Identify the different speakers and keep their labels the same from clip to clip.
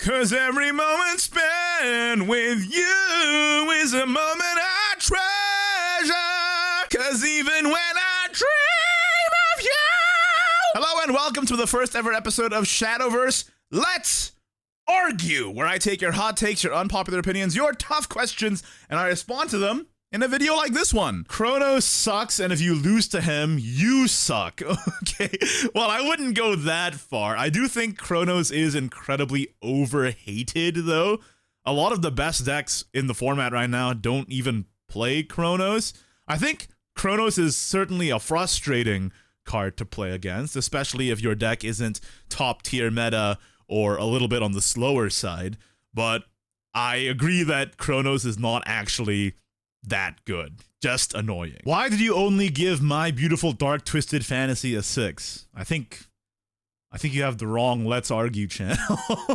Speaker 1: 'Cause every moment spent with you is a moment I treasure. 'Cause even when I dream of you. Hello and welcome to the first ever episode of Shadowverse. Let's argue, where I take your hot takes, your unpopular opinions, your tough questions, and I respond to them in a video like this one. Chronos sucks, and if you lose to him, you suck. Okay, well, I wouldn't go that far. I do think Chronos is incredibly overhated, though. A lot of the best decks in the format right now don't even play Chronos. I think Chronos is certainly a frustrating card to play against, especially if your deck isn't top tier meta or a little bit on the slower side. But I agree that Chronos is not actually that good. Just annoying. Why did you only give My Beautiful Dark Twisted Fantasy a 6? I think you have the wrong Let's Argue channel.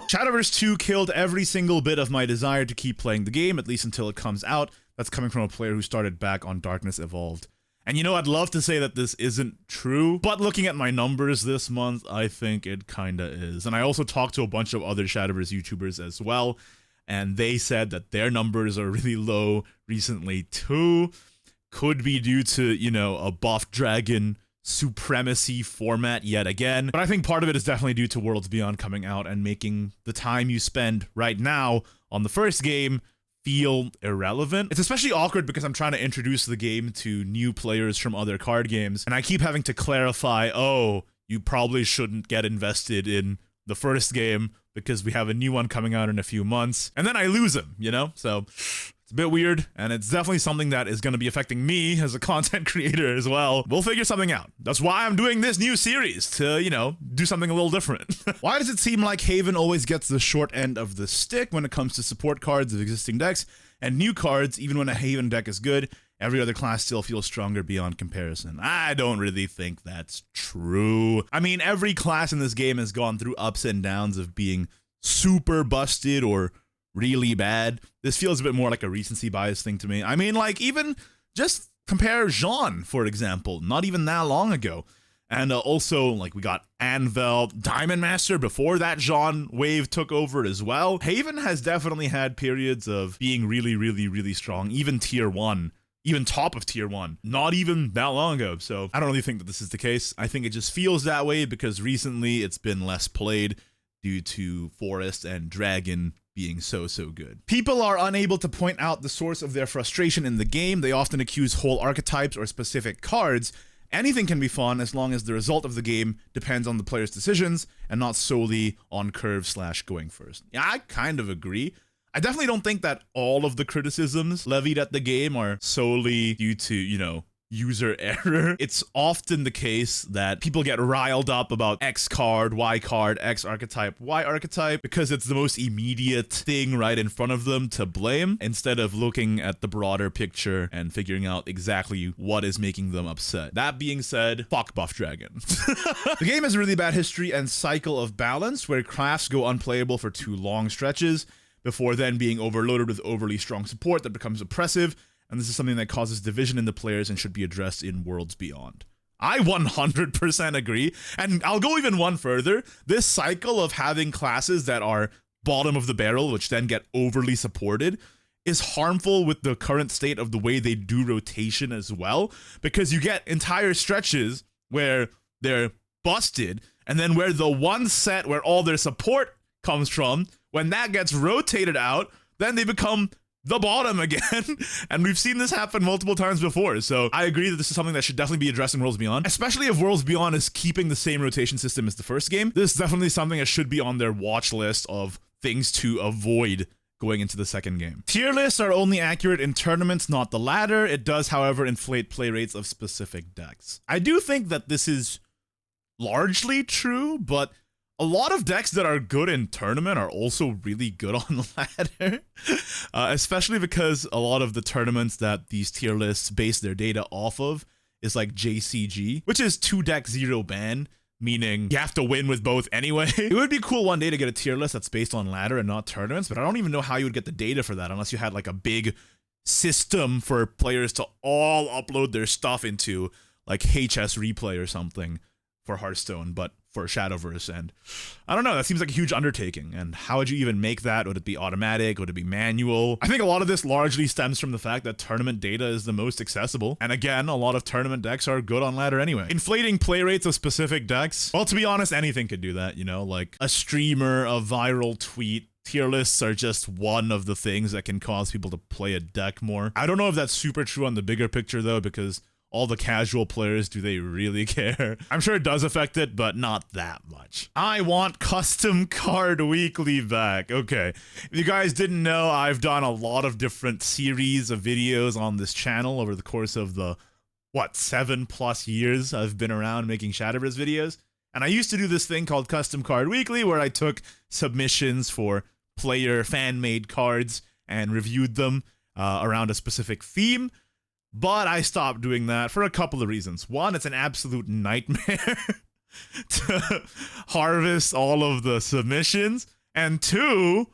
Speaker 1: Shadowverse 2 killed every single bit of my desire to keep playing the game, at least until it comes out. That's coming from a player who started back on Darkness Evolved. And you know, I'd love to say that this isn't true, but looking at my numbers this month, I think it kinda is. And I also talked to a bunch of other Shadowverse YouTubers as well, and they said that their numbers are really low recently too. Could be due to, you know, a buff dragon supremacy format yet again. But I think part of it is definitely due to Worlds Beyond coming out and making the time you spend right now on the first game feel irrelevant. It's especially awkward because I'm trying to introduce the game to new players from other card games, and I keep having to clarify, oh, you probably shouldn't get invested in the first game because we have a new one coming out in a few months, and then I lose them, you know? So it's a bit weird, and it's definitely something that is going to be affecting me as a content creator as well. We'll figure something out. That's why I'm doing this new series, to, you know, do something a little different. Why does it seem like Haven always gets the short end of the stick when it comes to support cards of existing decks, and new cards, even when a Haven deck is good, every other class still feels stronger beyond comparison? I don't really think that's true. I mean, every class in this game has gone through ups and downs of being super busted or really bad. This feels a bit more like a recency bias thing to me. I mean, like, even just compare Jean, for example, not even that long ago. And also, like, we got Anvil, Diamond Master before that Jean wave took over as well. Haven has definitely had periods of being really, really, really strong, even tier 1. Even top of tier 1, not even that long ago. So I don't really think that this is the case. I think it just feels that way because recently it's been less played due to Forest and Dragon being so good. People are unable to point out the source of their frustration in the game. They often accuse whole archetypes or specific cards. Anything can be fun as long as the result of the game depends on the player's decisions and not solely on curve/going first. Yeah, I kind of agree. I definitely don't think that all of the criticisms levied at the game are solely due to, you know, user error. It's often the case that people get riled up about X card, Y card, X archetype, Y archetype, because it's the most immediate thing right in front of them to blame, instead of looking at the broader picture and figuring out exactly what is making them upset. That being said, fuck Buff Dragon. The game has a really bad history and cycle of balance where crafts go unplayable for too long stretches before then being overloaded with overly strong support that becomes oppressive, and this is something that causes division in the players and should be addressed in Worlds Beyond. I 100% agree, and I'll go even one further. This cycle of having classes that are bottom of the barrel, which then get overly supported, is harmful with the current state of the way they do rotation as well, because you get entire stretches where they're busted, and then where the one set where all their support comes from, when that gets rotated out, then they become the bottom again. And we've seen this happen multiple times before. So I agree that this is something that should definitely be addressed in Worlds Beyond, especially if Worlds Beyond is keeping the same rotation system as the first game. This is definitely something that should be on their watch list of things to avoid going into the second game. Tier lists are only accurate in tournaments, not the ladder. It does, however, inflate play rates of specific decks. I do think that this is largely true, but a lot of decks that are good in tournament are also really good on ladder, especially because a lot of the tournaments that these tier lists base their data off of is like JCG, which is 2-deck 0 ban, meaning you have to win with both anyway. It would be cool one day to get a tier list that's based on ladder and not tournaments, but I don't even know how you would get the data for that unless you had like a big system for players to all upload their stuff into, like HS Replay or something for Hearthstone. But for Shadowverse, and I don't know, that seems like a huge undertaking. And how would you even make that? Would it be automatic? Would it be manual? I think a lot of this largely stems from the fact that tournament data is the most accessible, and again, a lot of tournament decks are good on ladder anyway. Inflating play rates of specific decks, well, to be honest, anything could do that, you know, like a streamer, a viral tweet. Tier lists are just one of the things that can cause people to play a deck more. I don't know if that's super true on the bigger picture though, because all the casual players, do they really care? I'm sure it does affect it, but not that much. I want Custom Card Weekly back. Okay, if you guys didn't know, I've done a lot of different series of videos on this channel over the course of the, what, 7+ years I've been around making Shadowverse videos. And I used to do this thing called Custom Card Weekly, where I took submissions for player fan-made cards and reviewed them around a specific theme. But I stopped doing that for a couple of reasons. One, it's an absolute nightmare to harvest all of the submissions. And two,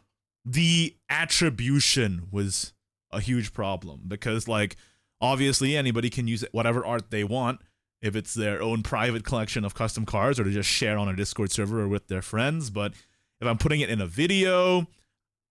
Speaker 1: the attribution was a huge problem because, like, obviously anybody can use whatever art they want if it's their own private collection of custom cards or to just share on a Discord server or with their friends. But if I'm putting it in a video,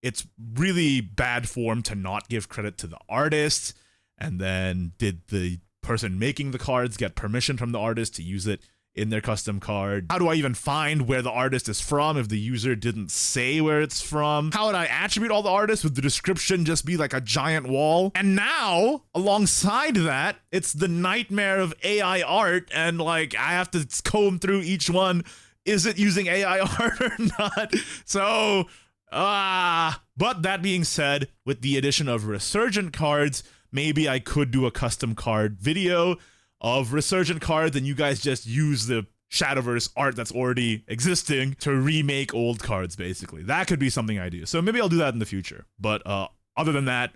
Speaker 1: it's really bad form to not give credit to the artist. And then did the person making the cards get permission from the artist to use it in their custom card? How do I even find where the artist is from if the user didn't say where it's from? How would I attribute all the artists? Would the description just be like a giant wall? And now, alongside that, it's the nightmare of AI art, and like I have to comb through each one. Is it using AI art or not? So, but that being said, with the addition of resurgent cards, maybe I could do a custom card video of resurgent cards and you guys just use the Shadowverse art that's already existing to remake old cards, basically. That could be something I do. So maybe I'll do that in the future. But other than that,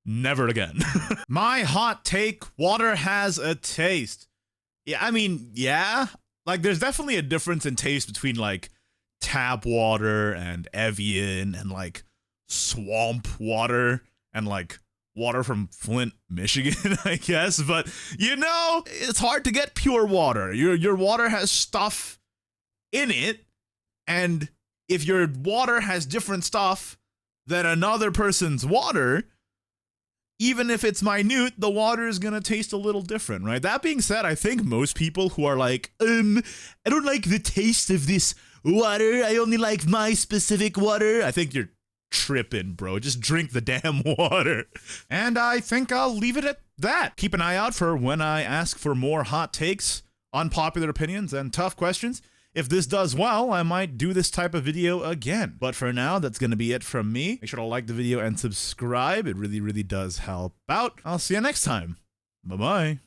Speaker 1: never again. My hot take, water has a taste. Yeah, I mean, yeah. Like, there's definitely a difference in taste between, like, tap water and Evian and, like, swamp water and, like, water from Flint, Michigan, I guess. But, you know, it's hard to get pure water. Your water has stuff in it, and if your water has different stuff than another person's water, even if it's minute, the water is gonna taste a little different, right? That being said, I think most people who are like, I don't like the taste of this water, I only like my specific water, I think you're tripping, bro. Just drink the damn water. And I think I'll leave it at that. Keep an eye out for when I ask for more hot takes, unpopular opinions, and tough questions. If this does well, I might do this type of video again. But for now, that's going to be it from me. Make sure to like the video and subscribe. It really, really does help out. I'll see you next time. Bye-bye.